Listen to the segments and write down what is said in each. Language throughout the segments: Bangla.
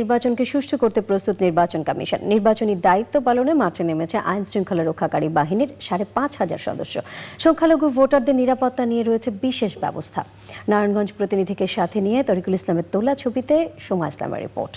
নির্বাচনকে সুষ্ঠু করতে প্রস্তুত নির্বাচন কমিশন। নির্বাচনী দায়িত্ব পালনে মাঠে নেমেছে আইন শৃঙ্খলা রক্ষাকারী বাহিনীর ৫,৫০০ সদস্য। সংখ্যালঘু ভোটারদের নিরাপত্তা নিয়ে রয়েছে বিশেষ ব্যবস্থা। নারায়ণগঞ্জ প্রতিনিধিকে সাথে নিয়ে তরিকুল ইসলামের তোলা ছবিতে সোমা ইসলামের রিপোর্ট।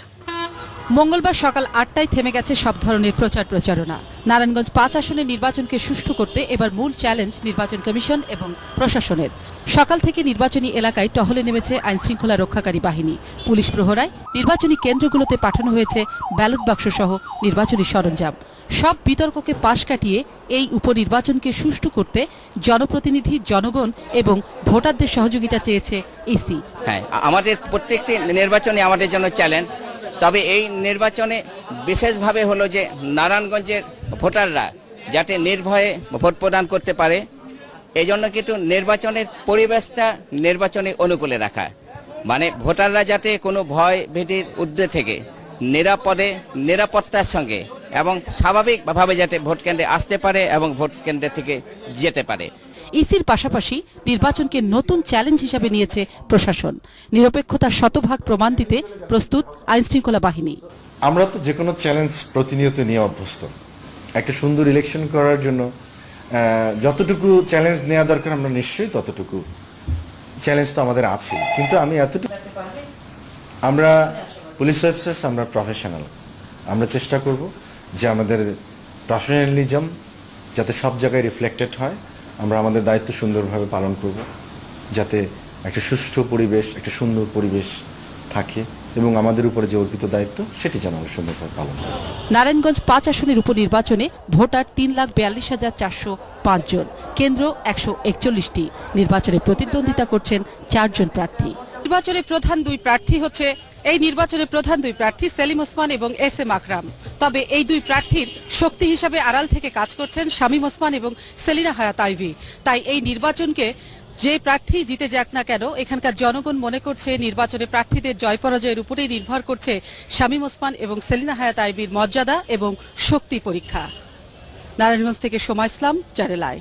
মঙ্গলবার সকাল ৮টায় থেমে গেছে সব ধরনের প্রচারণা। নারায়ণগঞ্জ ৫ আসনের নির্বাচনকে সুষ্ঠু করতে এবার মূল চ্যালেঞ্জ নির্বাচন কমিশন এবং প্রশাসনের। সকাল থেকে নির্বাচনী এলাকায় টহলে নেমেছে আইন শৃঙ্খলা রক্ষাকারী বাহিনী। পুলিশ প্রহরায় নির্বাচনী কেন্দ্রগুলোতে পাঠানো হয়েছে ব্যালট বাক্স সহ নির্বাচনী সরঞ্জাম। সব বিতর্ককে পাশ কাটিয়ে এই উপনির্বাচনকে সুষ্ঠু করতে জনপ্রতিনিধি, জনগণ এবং ভোটারদের সহযোগিতা চেয়েছে ইসি। হ্যাঁ, আমাদের প্রত্যেকটি নির্বাচনে আমাদের জন্য চ্যালেঞ্জ। তবে এই নির্বাচনে বিশেষভাবে হলো যে নারায়ণগঞ্জের ভোটাররা যাতে নির্ভয়ে ভোট প্রদান করতে পারে, এই জন্য কিন্তু নির্বাচনের পরিবেশটা নির্বাচনে অনুকূলে রাখা, মানে ভোটাররা যাতে কোনো ভয় ভীতির ঊর্ধ্বে থেকে নিরাপত্তার সঙ্গে এবং স্বাভাবিকভাবে যাতে ভোট কেন্দ্রে আসতে পারে এবং ভোট কেন্দ্র থেকে যেতে পারে। ইসির পাশাপাশি নির্বাচনকে নতুন চ্যালেঞ্জ হিসেবে নিয়েছে প্রশাসন। নিরপেক্ষতার শতভাগ প্রমাণ দিতে প্রস্তুত আইন শৃঙ্খলা বাহিনী। আমরা তো যে কোনো চ্যালেঞ্জ প্রতিনিয়ত নিয়ে অভ্যস্ত। একটা সুন্দর ইলেকশন করার জন্য যতটুকু চ্যালেঞ্জ নেওয়া দরকার আমরা নিশ্চয়ই ততটুকু চ্যালেঞ্জ তো আমাদের আছে। কিন্তু আমি আমরা পুলিশ অফিসার্স, আমরা প্রফেশনাল, আমরা চেষ্টা করব যে আমাদের প্রফেশনালিজম যাতে সব জায়গায় রিফ্লেক্টেড হয়। আমরা আমাদের দায়িত্ব সুন্দরভাবে পালন করব, যাতে একটা সুষ্ঠু পরিবেশ, একটা সুন্দর পরিবেশ থাকে এবং আমাদের উপরে যে অর্পিত দায়িত্ব সেটি যেন আমরা সুন্দরভাবে পালন করি। নারায়ণগঞ্জ ৫ আসনের উপনির্বাচনে ভোটার ৩,৪২,৪০৫ জন, কেন্দ্র ১৪১টি। নির্বাচনে প্রতিদ্বন্দ্বিতা করছেন ৪ জন প্রার্থী। নির্বাচনের প্রধান দুই প্রার্থী সেলিম ওসমান এবং SM আকরাম। তবে এই দুই প্রার্থীর শক্তি হিসাবে আড়াল থেকে কাজ করছেন শামীম ওসমান এবং সেলিনা হায়াত আইভী। তাই এই নির্বাচনকে যে প্রার্থী জিতে যাক না কেন, এখানকার জনগণ মনে করছে নির্বাচনে প্রার্থীদের জয় পরাজয়ের উপরেই নির্ভর করছে শামীম ওসমান এবং সেলিনা হায়াত আইভীর মর্যাদা এবং শক্তি পরীক্ষা। নারায়ণগঞ্জ থেকে সোমা ইসলাম, চ্যানেল আই।